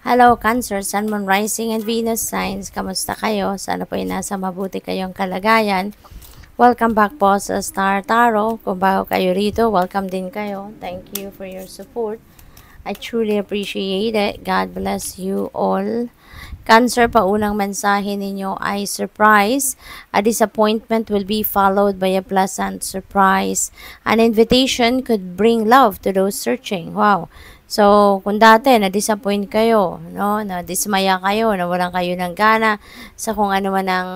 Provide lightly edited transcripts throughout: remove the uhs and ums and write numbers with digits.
Hello, Cancer, Sun, Moon, Rising, and Venus signs. Kamusta kayo? Sana po ay nasa mabuti kayong kalagayan. Welcome back po sa Star Tarot. Kung bago kayo rito, welcome din kayo. Thank you for your support. I truly appreciate it. God bless you all. Cancer, paunang mensahe ninyo ay surprise. A disappointment will be followed by a pleasant surprise. An invitation could bring love to those searching. Wow. So, kung dati na-disappoint kayo, no, na-dismaya kayo, nawalan kayo ng gana sa kung ano man ang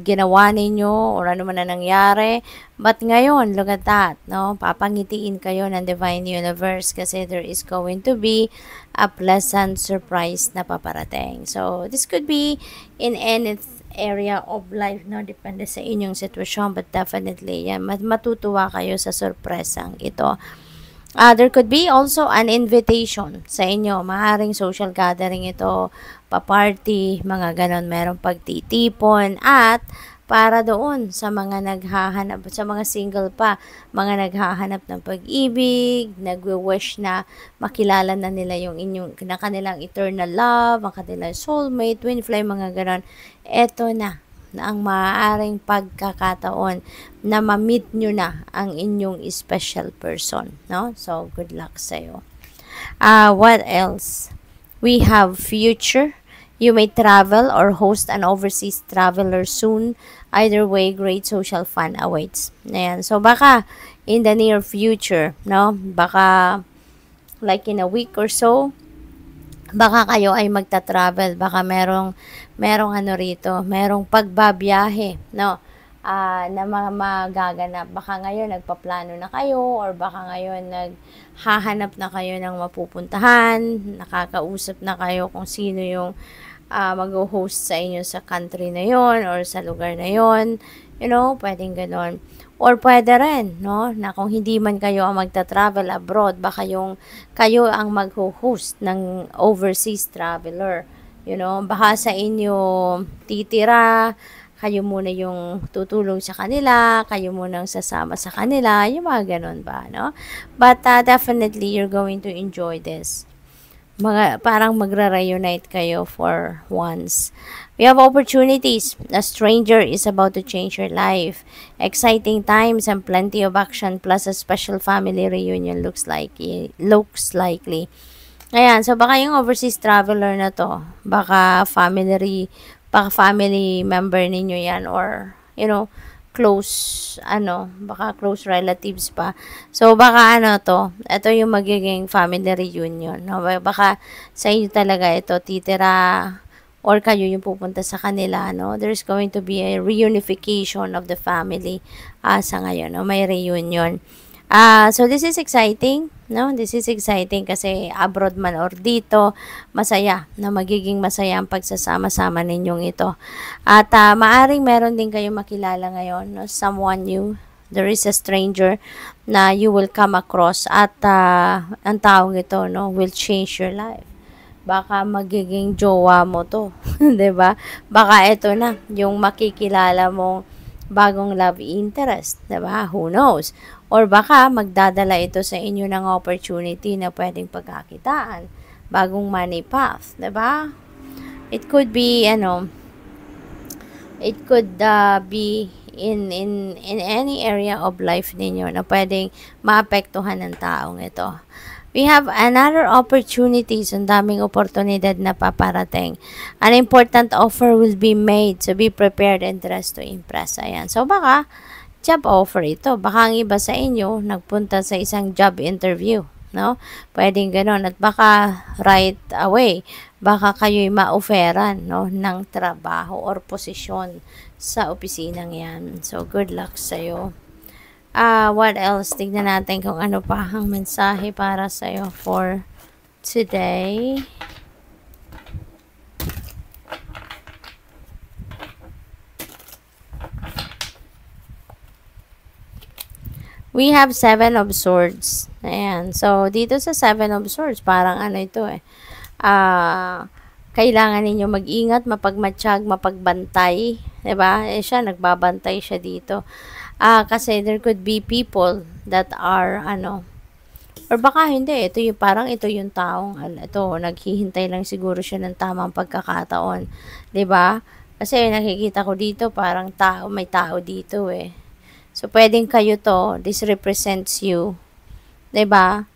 ginawa ninyo or ano man ang nangyari, but ngayon, look at that, no, papangitiin kayo ng Divine Universe kasi there is going to be a pleasant surprise na paparating. So, this could be in any area of life, no, depende sa inyong sitwasyon, but definitely, yan, matutuwa kayo sa sorpresang ito. There could be also an invitation sa inyo. Maaaring social gathering ito, pa-party, mga ganon. Merong pagtitipon at para doon sa mga naghahanap, sa mga single pa, mga naghahanap ng pag-ibig, nagwe-wish na makilala na nila yung inyong, na kanilang eternal love, ang kanilang soulmate, twin flame, mga ganon. Eto na ang maaaring pagkakataon na ma-meet nyo na ang inyong special person, no? So, good luck sa'yo. What else? We have future. You may travel or host an overseas traveler soon. Either way, great social fun awaits. Ayan. So, baka in the near future, no? Baka like in a week or so, baka kayo ay magta-travel, baka merong ano rito, merong pagbabiyahe, no? Na magaganap. Baka ngayon nagpaplano na kayo or baka ngayon naghahanap na kayo ng mapupuntahan, nakakausap na kayo kung sino yung mag-host sa inyo sa country na yon or sa lugar na yon. You know, pwedeng ganon. Or pwede rin, no, na kung hindi man kayo ang magta-travel abroad, baka kayo ang mag-host ng overseas traveler. You know, baka sa inyo titira, kayo muna yung tutulong sa kanila, kayo muna ang sasama sa kanila, yung mga ganon ba, no? But definitely, you're going to enjoy this. Parang magra-reunite kayo for once. We have opportunities. A stranger is about to change your life. Exciting times and plenty of action plus a special family reunion looks likely. Ayan, so baka yung overseas traveler na to, baka family member ninyo yan or, you know, baka close relatives pa. So, baka ito yung magiging family reunion, no? Baka sa inyo talaga ito titira or kayo yung pupunta sa kanila, no? There's going to be a reunification of the family sa ngayon, no? May reunion. So this is exciting, no? This is exciting kasi abroad man or dito, masaya, na magiging masaya ang pagsasama-sama ninyong ito. At maaring meron din kayo makilala ngayon, no? Someone new. There is a stranger na you will come across at ang taong ito, no, will change your life. Baka magiging jowa mo to, 'di ba? Baka ito na yung makikilala mong bagong love interest, 'di ba? Who knows? Or baka magdadala ito sa inyo ng opportunity na pwedeng pagkakitaan, bagong money path, 'di ba? It could be be in any area of life ninyo na pwedeng maapektuhan ng taong ito. We have another opportunities, ang daming oportunidad na paparating. An important offer will be made, so be prepared and dressed to impress. Ayan. So, baka job offer ito. Baka ang iba sa inyo nagpunta sa isang job interview, no? Pwedeng ganon. At baka right away, baka kayo'y ma-offeran, no, ng trabaho or posisyon sa opisinang yan. So, good luck sa'yo. What else? Tignan natin kung ano pa ang mensahe para sa'yo for today. We have 7 of Swords. Ayan. So, dito sa 7 of Swords, parang ito kailangan ninyo mag-ingat, mapagmatsyag, mapagbantay. Diba? Siya, nagbabantay siya dito. Kasi there could be people that are, Or baka hindi, ito yung parang ito yung taong ito naghihintay lang siguro siya ng tamang pagkakataon, 'di ba? Kasi nakikita ko dito parang may tao dito eh. So pwedeng kayo to, this represents you, 'di ba?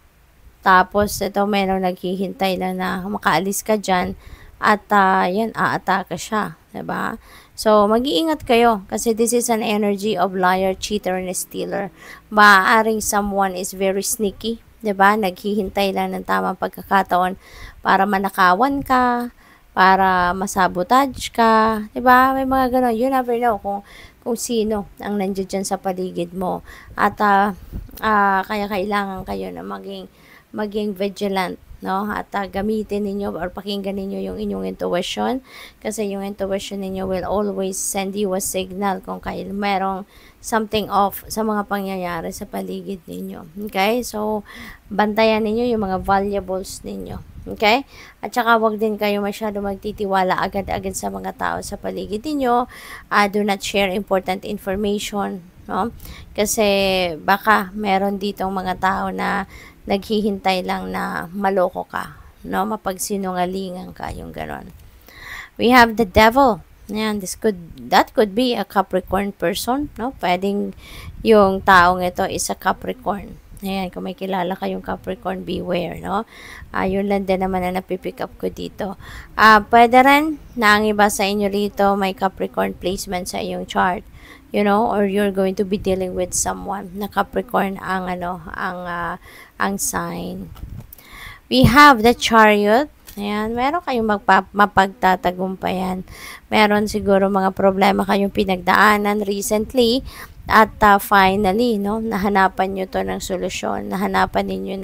Tapos ito merong naghihintay lang na makaalis ka diyan at yan aatake siya, 'di ba? So mag-iingat kayo kasi this is an energy of liar, cheater, and stealer. Maaaring someone is very sneaky, 'di ba? Naghihintay lang ng tamang pagkakataon para manakawan ka, para masabotage ka, 'di ba? May mga ganon. You never know kung sino ang nandiyan sa paligid mo. At kaya kailangan kayo na maging vigilant, no? At gamitin ninyo or pakinggan ninyo yung inyong intuition kasi yung intuition ninyo will always send you a signal kung merong something off sa mga pangyayari sa paligid ninyo. Okay? So, bantayan ninyo yung mga valuables ninyo. Okay? At saka wag din kayo masyado magtitiwala agad-agad sa mga tao sa paligid ninyo. Do not share important information, no? Kasi baka meron ditong mga tao na naghihintay lang na maloko ka, no? Mapagsinungalingan ka, yung ganon. We have the devil. Yan, that could be a Capricorn person, no? Pwedeng yung taong ito is a Capricorn. Ayan, kung may kilala kayong Capricorn, beware, no? Yun lang din naman na napipick up ko dito. Pwede rin na ang iba sa inyo rito may Capricorn placement sa iyong chart. You know, or you're going to be dealing with someone na Capricorn ang ang sign. We have the Chariot. Ayan, meron kayong mapagtatagumpayan. Meron siguro mga problema kayong pinagdaanan recently at finally, no, nahanapan nyo to ng solusyon. Nahanapan ninyo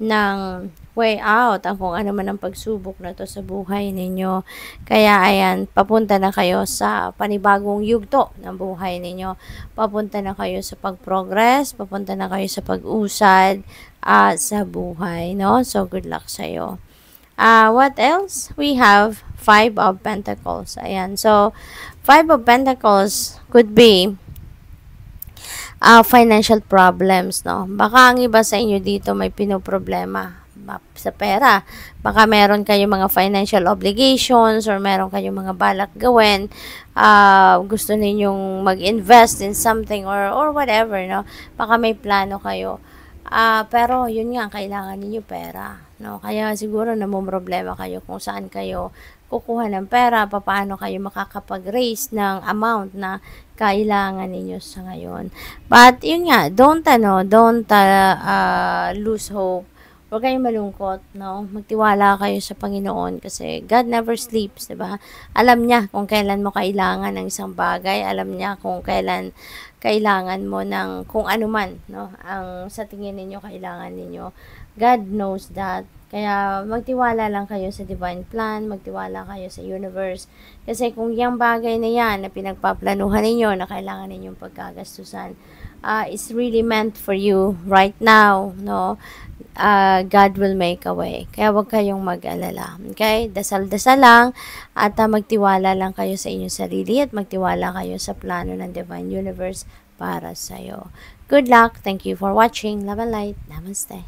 ng way out ang kung ano man ang pagsubok na to sa buhay ninyo. Kaya ayan, papunta na kayo sa panibagong yugto ng buhay ninyo. Papunta na kayo sa pag-progress, papunta na kayo sa pag-usad sa buhay, no? So good luck sa iyo. What else? We have 5 of Pentacles. Ayan. So 5 of Pentacles could be financial problems, no? Baka ang iba sa inyo dito may pinoproblema sa pera. Baka meron kayong mga financial obligations or meron kayong mga balak gawin. Gusto ninyong mag-invest in something or whatever, no? Baka may plano kayo. Pero yun nga, kailangan ninyo pera, no? Kaya siguro namumroblema kayo kung saan kayo kukuha ng pera, paano kayo makakapag-raise ng amount na kailangan ninyo sa ngayon. But yun nga, don't lose hope. Huwag kayong malungkot, no? Magtiwala kayo sa Panginoon kasi God never sleeps, 'di ba? Alam niya kung kailan mo kailangan ng isang bagay, alam niya kung kailan kailangan mo ng kung ano man, no? Ang sa tingin ninyo kailangan ninyo. God knows that. Kaya magtiwala lang kayo sa divine plan, magtiwala kayo sa universe. Kasi kung yung bagay na yan na pinagpaplanuhan ninyo na kailangan ninyong pagkagastusan, is really meant for you right now, no? God will make a way. Kaya huwag kayong mag-alala. Okay? Dasal-dasal lang at magtiwala lang kayo sa inyong sarili at magtiwala kayo sa plano ng divine universe para sa'yo. Good luck. Thank you for watching. Love and light. Namaste.